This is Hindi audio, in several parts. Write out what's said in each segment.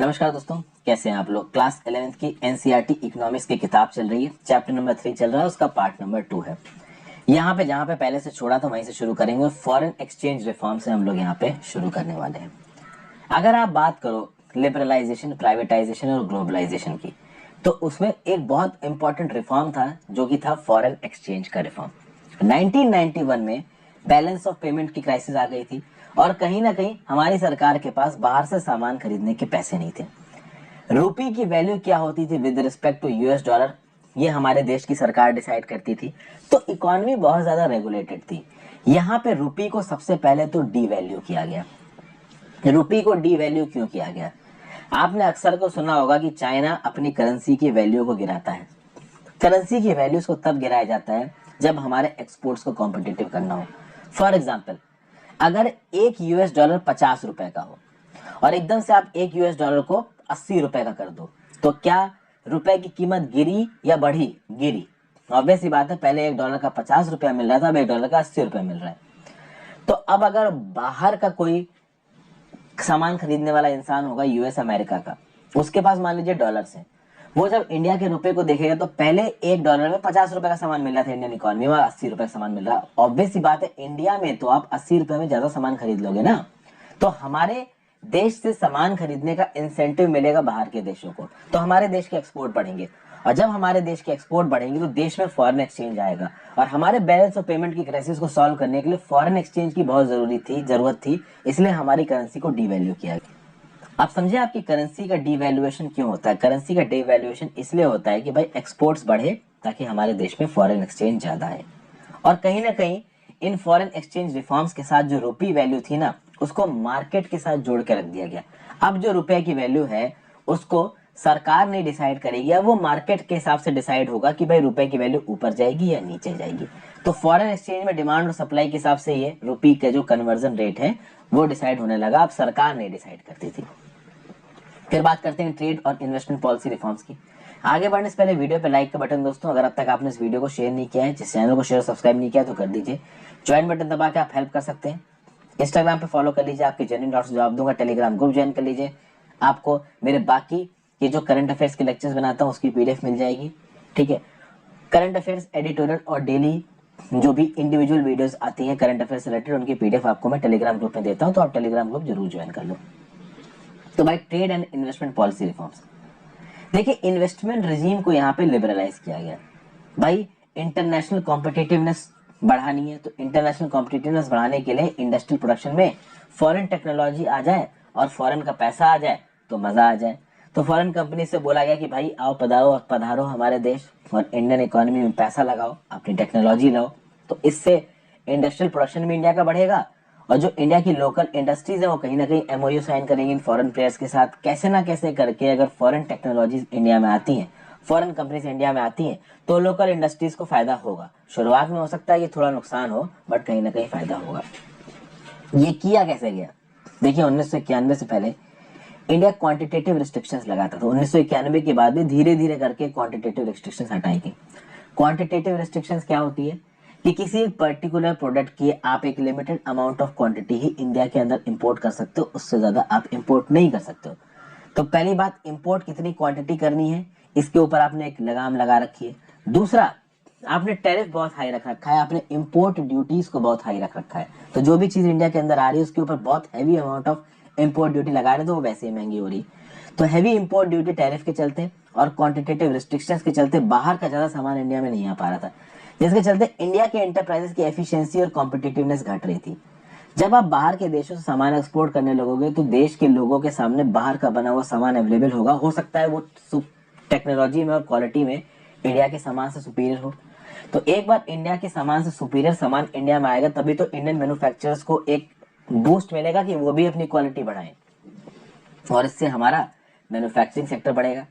नमस्कार दोस्तों, कैसे हैं आप लोग। क्लास 11th की एनसीईआरटी इकोनॉमिक्स की किताब चल रही है। चैप्टर नंबर 3 चल रहा है, उसका पार्ट नंबर 2 है। यहाँ पे जहाँ पे पहले से छोड़ा था वहीं से शुरू करेंगे। फॉरेन एक्सचेंज रिफॉर्म से हम लोग यहाँ पे शुरू करने वाले हैं। अगर आप बात करो लिबरलाइजेशन, प्राइवेटाइजेशन और ग्लोबलाइजेशन की, तो उसमें एक बहुत इंपॉर्टेंट रिफॉर्म था जो कि था फॉरेन एक्सचेंज का रिफॉर्म। 1991 में बैलेंस ऑफ पेमेंट की क्राइसिस आ गई थी और कहीं ना कहीं हमारी सरकार के पास बाहर से सामान खरीदने के पैसे नहीं थे। रुपी की वैल्यू क्या होती थी with respect to US dollar, ये हमारे देश की सरकार डिसाइड करती थी। तो इकोनॉमी बहुत ज्यादा रेगुलेटेड थी। यहाँ पे रुपी को सबसे पहले तो डी वैल्यू किया गया। रुपी को डी वैल्यू क्यों किया गया? आपने अक्सर को सुना होगा कि चाइना अपनी करेंसी की वैल्यू को गिराता है। करेंसी की वैल्यूज को तब गिराया जाता है जब हमारे एक्सपोर्ट्स को कॉम्पिटिटिव करना हो। फॉर एग्जाम्पल, अगर एक यूएस डॉलर 50 रुपए का हो और एकदम से आप एक यूएस डॉलर को 80 रुपए का कर दो, तो क्या रुपए की कीमत गिरी या बढ़ी? गिरी। ऑब्वियस सी बात है, पहले एक डॉलर का 50 रुपया मिल रहा था, अब एक डॉलर का 80 रुपया मिल रहा है। तो अब अगर बाहर का कोई सामान खरीदने वाला इंसान होगा यूएस अमेरिका का, उसके पास मान लीजिए डॉलर्स है, वो जब इंडिया के रुपए को देखेगा तो पहले एक डॉलर में 50 रुपए का सामान मिल रहा था इंडियन इकोनॉमी में, 80 रुपए का सामान मिल रहा है। ऑब्वियस सी बात है, इंडिया में तो आप 80 रुपए में ज्यादा सामान खरीद लोगे ना। तो हमारे देश से सामान खरीदने का इंसेंटिव मिलेगा बाहर के देशों को, तो हमारे देश के एक्सपोर्ट बढ़ेंगे और जब हमारे देश के एक्सपोर्ट बढ़ेंगे तो देश में फॉरेन एक्सचेंज आएगा और हमारे बैलेंस ऑफ पेमेंट की क्राइसिस को सॉल्व करने के लिए फॉरेन एक्सचेंज की बहुत जरूरत थी, इसलिए हमारी करेंसी को डीवैल्यू किया गया। आप समझे आपकी करेंसी का डीवैल्यूएशन क्यों होता है? करेंसी का डीवैल्यूएशन इसलिए होता है कि भाई एक्सपोर्ट्स बढ़े ताकि हमारे देश में फॉरेन एक्सचेंज ज्यादा आए। और कहीं ना कहीं इन फॉरेन एक्सचेंज रिफॉर्म्स के साथ जो रुपी वैल्यू थी ना, उसको मार्केट के साथ जोड़ के रख दिया गया। अब जो रुपए की वैल्यू है उसको सरकार नहीं डिसाइड करेगी, वो मार्केट के हिसाब से डिसाइड होगा कि भाई रुपए की वैल्यू ऊपर जाएगी या नीचे जाएगी। तो फॉरेन एक्सचेंज में डिमांड और सप्लाई के हिसाब से ये रुपी का जो कन्वर्जन रेट है वो डिसाइड होने लगा। अब सरकार नहीं डिसाइड करती थी। फिर बात करते हैं ट्रेड और इन्वेस्टमेंट पॉलिसी रिफॉर्म्स की। आगे बढ़ने से पहले वीडियो पे लाइक का बटन दोस्तों, अगर अब तक आपने इस वीडियो को शेयर नहीं किया है, जिस चैनल को शेयर सब्सक्राइब नहीं किया तो कर दीजिए। ज्वाइन बटन दबा के आप हेल्प कर सकते हैं। इंस्टाग्राम पे फॉलो कर लीजिए, आपके जेन्युइन डाउट्स जवाब दूंगा। टेलीग्राम ग्रुप ज्वाइन कर लीजिए, आपको मेरे बाकी ये जो करंट अफेयर्स के लेक्चर्स बनाता हूँ उसकी पीडीएफ मिल जाएगी। ठीक है, करंट अफेयर्स एडिटोरियल और डेली जो भी इंडिविजुअल वीडियोस आती हैं करंट अफेयर्स से रिलेटेड, उनकी पीडीएफ आपको मैं टेलीग्राम ग्रुप में देता हूँ, तो आप टेलीग्राम ग्रुप जरूर ज्वाइन कर लो। तो भाई trade and investment policy reforms, देखिए इन्वेस्टमेंट रिजीम को यहाँ पे लिबरलाइज किया गया। भाई इंटरनेशनल कॉम्पिटिटिवनेस बढ़ानी है, तो इंटरनेशनल कॉम्पिटिटिवनेस बढ़ाने के लिए इंडस्ट्रियल प्रोडक्शन में फॉरेन टेक्नोलॉजी आ जाए और फॉरेन का पैसा आ जाए तो मजा आ जाए। तो फॉरेन कंपनी से बोला गया कि भाई आओ पधारो हमारे देश और इंडियन इकोनॉमी में पैसा लगाओ, अपनी टेक्नोलॉजी लाओ। तो इससे इंडस्ट्रियल प्रोडक्शन भी इंडिया का बढ़ेगा और जो इंडिया की लोकल इंडस्ट्रीज है वो कहीं ना कहीं एमओयू साइन करेंगी इन फॉरेन प्लेयर्स के साथ। कैसे ना कैसे करके अगर फॉरेन टेक्नोलॉजीज इंडिया में आती हैं, फॉरेन कंपनीज इंडिया में आती हैं, तो लोकल इंडस्ट्रीज को फायदा होगा। शुरुआत में हो सकता है कि थोड़ा नुकसान हो, बट कहीं ना कहीं फायदा होगा। ये किया कैसे गया? देखिए 1991 से पहले इंडिया क्वांटिटेटिव रिस्ट्रिक्शंस लगाता था। 1991 के बाद भी धीरे धीरे करके क्वांटिटेटिव रिस्ट्रिक्शंस हटाई गई। क्वांटिटेटिव रिस्ट्रिक्शंस क्या होती है कि किसी एक पर्टिकुलर प्रोडक्ट की आप एक limited amount of quantity he India के अंदर इंपोर्ट कर सकते हो, उससे ज्यादा आप इंपोर्ट नहीं कर सकते हो। तो पहली बात, इंपोर्ट कितनी क्वांटिटी करनी है इसके ऊपर आपने एक लगाम लगा रखी है। दूसरा, आपने टैरिफ बहुत हाई रख रखा है, आपने इंपोर्ट ड्यूटीज को बहुत हाई रख रखा है। तो जो भी चीज इंडिया के अंदर आ रही है उसके ऊपर बहुत heavy amount of import duty लगा रहे, तो वो वैसे ही महंगी हो रही। तो हैवी इंपोर्ट ड्यूटी टैरिफ के चलते और क्वांटिटेटिव रिस्ट्रिक्शंस के चलते बाहर का ज्यादा सामान इंडिया में नहीं आ पा रहा था, जिसके चलते इंडिया के एंटरप्राइजेस की एफिशिएंसी और कॉम्पिटिटिवनेस घट रही थी। जब आप बाहर के देशों से सामान एक्सपोर्ट करने लगोगे तो देश के लोगों के सामने बाहर का बना हुआ सामान अवेलेबल होगा। हो सकता है वो टेक्नोलॉजी में और क्वालिटी में इंडिया के सामान से सुपीरियर हो। तो एक बार इंडिया के सामान से सुपीरियर सामान इंडिया में आएगा तभी तो इंडियन मैन्युफैक्चरर्स को एक बूस्ट मिलेगा कि वो भी अपनी क्वालिटी बढ़ाएं और इससे हमारा मैन्युफैक्चरिंग सेक्टर बढ़ेगा।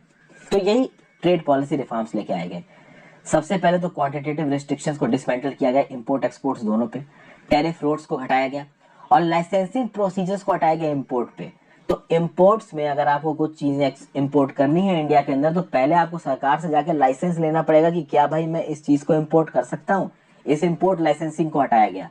तो यही ट्रेड पॉलिसी रिफॉर्म्स लेके आए गए। सबसे पहले तो क्वांटिटेटिव रिस्ट्रिक्शंस को डिसमेंटल किया गया, इंपोर्ट एक्सपोर्ट्स दोनों पे। टैरिफ रोड्स को हटाया गया और लाइसेंसिंग प्रोसीजर्स को हटाया गया इंपोर्ट पे। तो इंपोर्ट्स में अगर आपको कुछ चीजें इंपोर्ट करनी है इंडिया के अंदर तो पहले आपको सरकार से जाकर लाइसेंस लेना पड़ेगा कि क्या भाई मैं इस चीज को इंपोर्ट कर सकता हूँ। इस इंपोर्ट लाइसेंसिंग को हटाया गया।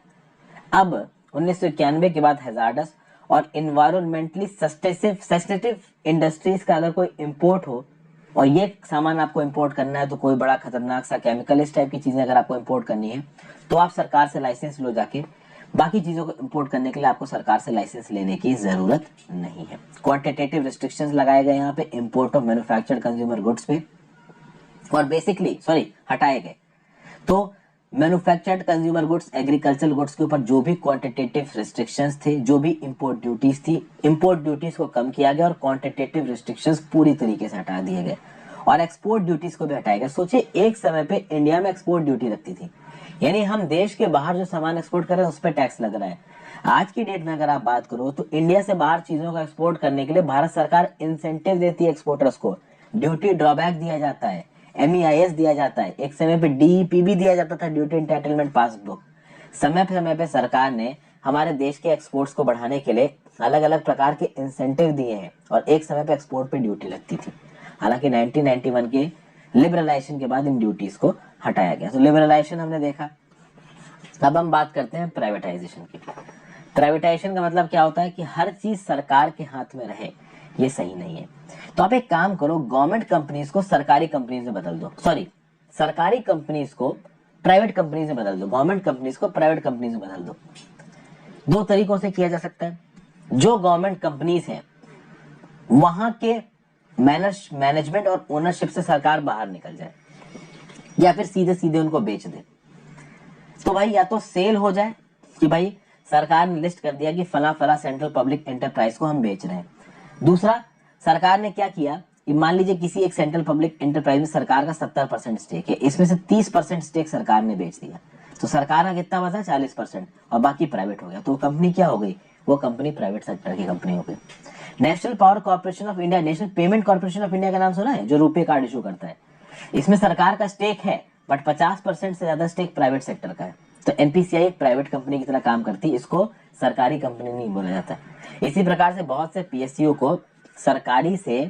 अब 1991 के बाद हैजार्डस और इन्वायरमेंटली सस्टेनेटिव इंडस्ट्रीज का अगर कोई इंपोर्ट हो और ये सामान आपको इंपोर्ट करना है तो कोई बड़ा खतरनाक सा केमिकल इस टाइप की चीजें अगर आपको इंपोर्ट करनी है तो आप सरकार से लाइसेंस लो जाके। बाकी चीजों को इंपोर्ट करने के लिए आपको सरकार से लाइसेंस लेने की जरूरत नहीं है। क्वांटिटेटिव रिस्ट्रिक्शंस लगाए गए यहाँ पे import of manufactured consumer goods पे, और बेसिकली हटाए गए। तो manufactured consumer goods, agricultural goods के ऊपर जो भी क्वांटिटेटिव रिस्ट्रिक्शंस थे, जो भी इंपोर्ट ड्यूटीज थी, इंपोर्ट ड्यूटीज को कम किया गया और क्वांटिटेटिव रिस्ट्रिक्शंस पूरी तरीके से हटा दिए गए और एक्सपोर्ट ड्यूटीज को भी हटाया गया। सोचिए एक समय पे इंडिया में एक्सपोर्ट ड्यूटी लगती थी, यानी हम देश के बाहर जो सामान एक्सपोर्ट कर रहे हैं उस पर टैक्स लग रहा है। आज की डेट में अगर आप बात करो तो इंडिया से बाहर चीजों का एक्सपोर्ट करने के लिए भारत सरकार इंसेंटिव देती है एक्सपोर्टर्स को, ड्यूटी ड्रॉबैक दिया जाता है, MEIS दिया जाता है, एक समय पे DEP भी दिया जाता था, ड्यूटी एंटाइटलमेंट पासबुक। समय पे सरकार ने हमारे देश के एक्सपोर्ट्स को बढ़ाने के लिए अलग अलग प्रकार के इंसेंटिव दिए हैं और एक समय पे एक्सपोर्ट पे ड्यूटी लगती थी। हालांकि 1991 के लिबरलाइजेशन के बाद इन ड्यूटीज को हटाया गया। तो लिबरलाइजेशन हमने देखा। अब हम बात करते हैं प्राइवेटाइजेशन की। प्राइवेटाइजेशन का मतलब क्या होता है कि हर चीज सरकार के हाथ में रहे, ये सही नहीं है। तो आप एक काम करो, गवर्नमेंट कंपनीज को सरकारी कंपनीज में बदल दो, सरकारी कंपनीज को प्राइवेट कंपनीज में बदल दो, गवर्नमेंट कंपनीज को प्राइवेट कंपनीज में बदल दो। दो तरीकों से किया जा सकता है। जो गवर्नमेंट कंपनीज हैं वहां के मैनेजमेंट और ओनरशिप से सरकार बाहर निकल जाए या फिर सीधे सीधे उनको बेच दे। तो भाई या तो सेल हो जाए कि भाई सरकार ने लिस्ट कर दिया कि फला फला सेंट्रल पब्लिक एंटरप्राइज को हम बेच रहे हैं। दूसरा, सरकार ने क्या किया कि मान लीजिए किसी एक सेंट्रल पब्लिक एंटरप्राइज में सरकार का 70% स्टेक है, इसमें से 30% स्टेक सरकार ने बेच दिया, तो सरकार का कितना बचा? 40% और बाकी प्राइवेट हो गया। तो कंपनी क्या हो गई? वो कंपनी प्राइवेट सेक्टर की कंपनी हो गई। National power corporation of India, national payment corporation of India का नाम सुना है, जो रुपे कार्ड इशू करता है। इसमें सरकार का स्टेक है बट 50% से ज्यादा स्टेक प्राइवेट सेक्टर का है। तो NPCI एक प्राइवेट कंपनी की तरह काम करती है, इसको सरकारी कंपनी नहीं बोला जाता। इसी प्रकार से बहुत से PSU को सरकारी से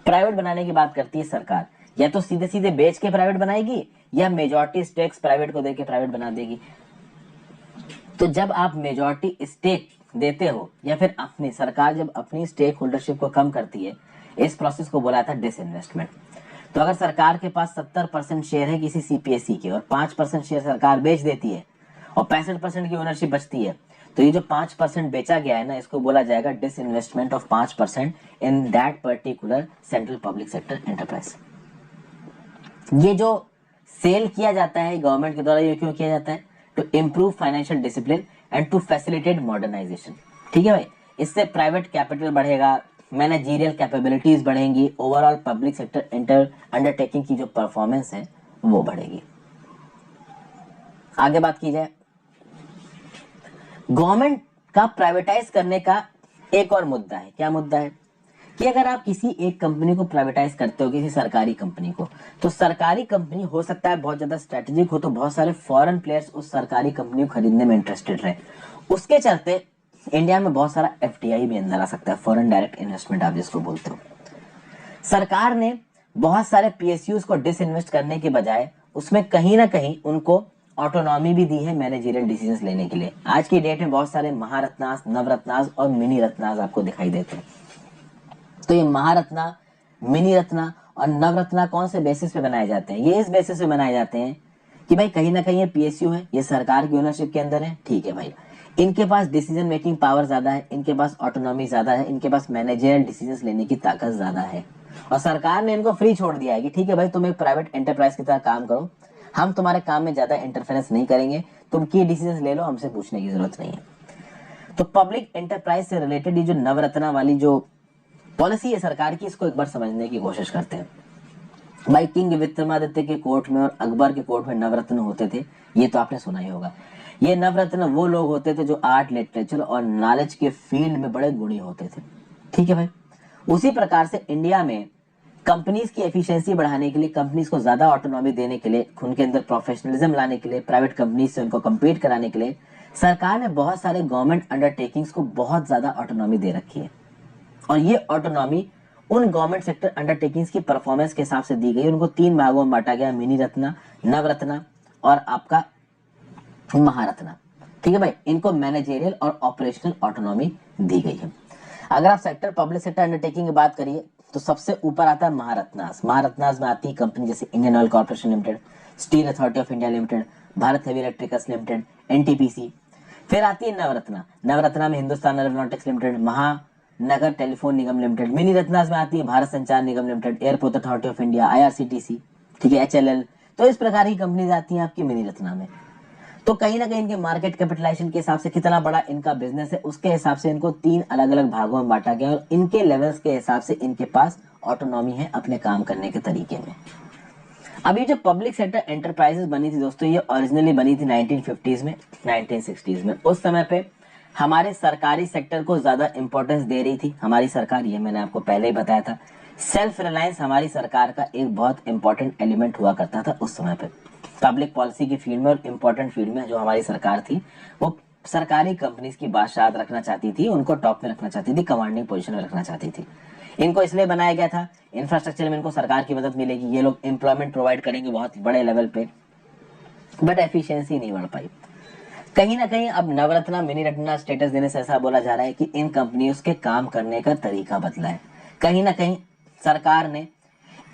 प्राइवेट बनाने की बात करती है सरकार, या तो सीधे सीधे बेच के प्राइवेट बनाएगी या मेजॉरिटी स्टेक्स प्राइवेट को देके प्राइवेट बना देगी। तो जब आप मेजॉरिटी स्टेक देते हो या फिर अपनी सरकार जब अपनी स्टेक होल्डरशिप को कम करती है, इस प्रोसेस को बोला था डिसइन्वेस्टमेंट। तो अगर सरकार के पास 70% शेयर है किसी CPSE के और 5% शेयर सरकार बेच देती है और 65% की ओनरशिप बचती है, तो ये जो 5% बेचा गया है ना, इसको बोला जाएगा disinvestment of 5% in that particular central public sector enterprise. ये जो सेल किया जाता है गवर्नमेंट के द्वारा, ये क्यों किया जाता है? To improve financial discipline and to facilitate modernisation. ठीक है भाई, इससे प्राइवेट कैपिटल बढ़ेगा, मैनेजरियल कैपेबिलिटीज बढ़ेंगी, ओवरऑल पब्लिक सेक्टर अंडरटेकिंग की जो परफॉर्मेंस है वो बढ़ेगी। आगे बात की जाए, गवर्नमेंट का प्राइवेटाइज करने का एक और मुद्दा है। क्या मुद्दा है? कि अगर आप किसी एक कंपनी को प्राइवेटाइज करते हो, किसी सरकारी कंपनी को, तो सरकारी कंपनी हो सकता है बहुत ज्यादा स्ट्रेटेजिक हो, तो बहुत सारे फॉरेन प्लेयर्स उस सरकारी कंपनी को खरीदने में इंटरेस्टेड रहे। उसके चलते इंडिया में बहुत सारा FDI भी अंदर आ सकता है, फॉरेन डायरेक्ट इन्वेस्टमेंट आप जिसको बोलते हो। सरकार ने बहुत सारे PSUs को डिसइन्वेस्ट करने के बजाय उसमें कहीं ना कहीं उनको ऑटोनॉमी भी दी है मैनेजरियल डिसीजंस लेने के लिए। आज की डेट में बहुत सारे महारत्नास, नवरत्नास और मिनी रत्नास आपको दिखाई देते हैं। तो ये महारत्ना, मिनी रत्ना और नवरत्ना कौन से बेसिस पे बनाए जाते हैं? ये इस बेसिस पे बनाए जाते हैं कि भाई कहीं ना कहीं ये PSU है, ये सरकार की ओनरशिप के अंदर है, ठीक है भाई, इनके पास डिसीजन मेकिंग पावर ज्यादा है, इनके पास ऑटोनॉमी ज्यादा है, इनके पास मैनेजरियल डिसीजंस लेने की ताकत ज्यादा है, और सरकार ने इनको फ्री छोड़ दिया है कि ठीक है भाई, तुम एक प्राइवेट एंटरप्राइज की तरह काम करो, हम तुम्हारे काम में ज्यादा इंटरफेरेंस नहीं करेंगे, तुम की डिसीजन ले लो, हमसे पूछने की जरूरत नहीं है। तो पब्लिक एंटरप्राइज से रिलेटेड ये जो नवरत्ना वाली जो पॉलिसी है सरकार की, इसको एक बार समझने की कोशिश करते हैं। भाई किंग विक्रमादित्य के कोर्ट में और अकबर के कोर्ट में नवरत्न होते थे, ये तो आपने सुना ही होगा। ये नवरत्न वो लोग होते थे जो आर्ट, लिटरेचर और नॉलेज के फील्ड में बड़े गुणी होते थे। ठीक है भाई, उसी प्रकार से इंडिया में कंपनीज की एफिशिएंसी बढ़ाने के लिए, कंपनीज को ज्यादा ऑटोनॉमी देने के लिए, उनके अंदर प्रोफेशनलिज्म लाने के लिए, प्राइवेट कंपनीज से उनको कम्पीट कराने के लिए सरकार ने बहुत सारे गवर्नमेंट अंडरटेकिंग्स को बहुत ज्यादा ऑटोनॉमी दे रखी है। और ये ऑटोनॉमी उन गवर्नमेंट सेक्टर अंडरटेकिंग्स की परफॉर्मेंस के हिसाब से दी गई। उनको 3 भागों में बांटा गया, मिनी रत्ना, नवरत्ना और आपका महारत्ना। ठीक है भाई, इनको मैनेजरियल और ऑपरेशनल ऑटोनॉमी दी गई है। अगर आप सेक्टर पब्लिक सेक्टर अंडरटेकिंग की बात करिए तो सबसे ऊपर आता है महारत्नास। महारत्नास में आती है कंपनी जैसे Indian Oil Corporation Limited, Steel Authority of India Limited, Bharat Heavy Electricals Limited, NTPC. फिर आती है नवरत्ना। नवरत्ना में Hindustan Aeronautics Limited, Mahanagar Telephone Nigam Limited. Mini ratnas में आती है Bharat Sanchar Nigam Limited, Airport Authority of India, IRCTC, ठीक है, एचएलएल। तो इस प्रकार की कंपनीज आती हैं आपकी मिनी रत्ना में। तो कहीं ना कहीं इनके मार्केट कैपिटलाइजेशन के हिसाब से कितना बड़ा इनका बिजनेस है उसके हिसाब से इनको 3 अलग अलग भागों में बांटा गया और इनके लेवल्स के हिसाब से इनके पास ऑटोनॉमी है अपने काम करने के तरीके में। अभी जो पब्लिक सेक्टर एंटरप्राइजेस बनी थी दोस्तों, ये ओरिजिनली बनी थी 1950s में, 1960s में। उस समय पे हमारे सरकारी सेक्टर को ज्यादा इंपॉर्टेंस दे रही थी हमारी सरकार, ये मैंने आपको पहले ही बताया था। सेल्फ रिलायंस हमारी सरकार का एक बहुत इंपॉर्टेंट एलिमेंट हुआ करता था उस समय पे। पब्लिक पॉलिसी की फील्ड में और इम्पोर्टेंट फील्ड में जो हमारी सरकार थी वो सरकारी कंपनीज की बादशाहत रखना चाहती थी, उनको टॉप में रखना चाहती थी, कमांडिंग पोजीशन में रखना चाहती थी। इनको इसलिए बनाया गया था, इंफ्रास्ट्रक्चर में इनको सरकार की मदद मिलेगी, ये लोग एम्प्लॉयमेंट प्रोवाइड करेंगे बहुत बड़े लेवल पे, बट एफिशिएंसी नहीं बढ़ पाई। कहीं ना कहीं अब नवरत्ना मिनी रत्ना स्टेटस देने से ऐसा बोला जा रहा है कि इन कंपनियों के काम करने का तरीका बदला है। कहीं ना कहीं सरकार ने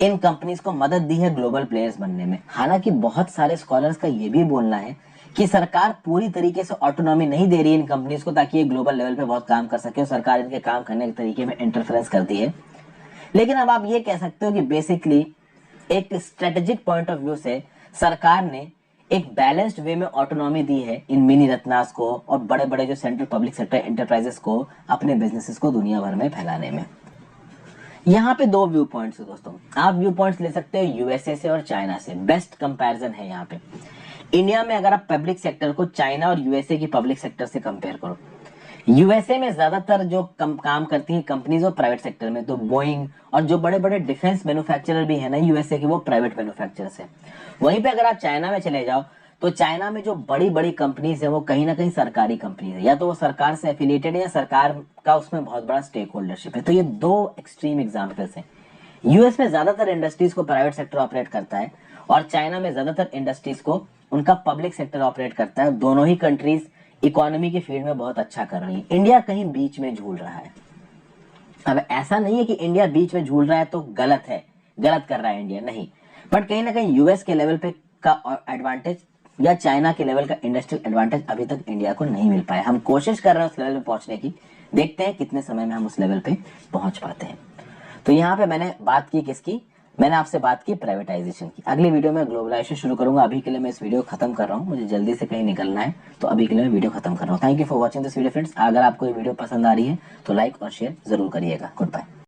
इन कंपनीज को मदद दी है ग्लोबल प्लेयर्स बनने में। हालांकि बहुत सारे स्कॉलर्स का ये भी बोलना है कि सरकार पूरी तरीके से ऑटोनॉमी नहीं दे रही है इन कंपनीज को ताकि ये ग्लोबल लेवल पे बहुत काम कर सके और सरकार इनके काम करने के तरीके में इंटरफेरेंस करती है। लेकिन अब आप ये कह सकते हो कि बेसिकली एक स्ट्रेटेजिक पॉइंट ऑफ व्यू से सरकार ने एक बैलेंस्ड वे में ऑटोनॉमी दी है इन मिनी रत्नास को और बड़े बड़े जो सेंट्रल पब्लिक सेक्टर एंटरप्राइजेस को अपने बिजनेसेस को दुनिया भर में फैलाने में। यहाँ पे 2 व्यू पॉइंट्स है दोस्तों, आप व्यू पॉइंट्स ले सकते हो यूएसए से और चाइना से। बेस्ट कंपैरिजन है यहाँ पे। इंडिया में अगर आप पब्लिक सेक्टर को चाइना और यूएसए की पब्लिक सेक्टर से कंपेयर करो, यूएसए में ज्यादातर जो काम करती है कंपनीज और प्राइवेट सेक्टर में, तो बोइंग और जो बड़े बड़े डिफेंस मैन्युफैक्चरर भी है ना यूएसए के, वो प्राइवेट मैन्युफैक्चरर्स है। वहीं पे अगर आप चाइना में चले जाओ तो चाइना में जो बड़ी बड़ी कंपनीज है वो कहीं ना कहीं सरकारी कंपनीज है, या तो वो सरकार से एफिलिएटेड है या सरकार का उसमें बहुत बड़ा स्टेक होल्डरशिप है। तो ये 2 एक्सट्रीम एग्जाम्पल्स हैं। यूएस में ज्यादातर इंडस्ट्रीज को प्राइवेट सेक्टर ऑपरेट करता है और चाइना में ज्यादातर इंडस्ट्रीज को उनका पब्लिक सेक्टर ऑपरेट करता है। दोनों ही कंट्रीज इकोनॉमी के फील्ड में बहुत अच्छा कर रही है। इंडिया कहीं बीच में झूल रहा है। अब ऐसा नहीं है कि इंडिया बीच में झूल रहा है तो गलत है, गलत कर रहा है इंडिया, नहीं, बट कहीं ना कहीं यूएस के लेवल पे का एडवांटेज या चाइना के लेवल का इंडस्ट्रियल एडवांटेज अभी तक इंडिया को नहीं मिल पाया। हम कोशिश कर रहे हैं उस लेवल पे पहुंचने की, देखते हैं कितने समय में हम उस लेवल पे पहुंच पाते हैं। तो यहाँ पे मैंने बात की किसकी, मैंने आपसे बात की प्राइवेटाइजेशन की। अगली वीडियो में ग्लोबलाइजेशन शुरू करूंगा। अभी के लिए मैं इस वीडियो को खत्म कर रहा हूँ, मुझे जल्दी से कहीं निकलना है, तो अभी के लिए मैं वीडियो खत्म कर रहा हूँ। Thank you for watching this video friends. अगर आपको ये वीडियो पसंद आ रही है तो लाइक और शेयर जरूर करिएगा। Good bye.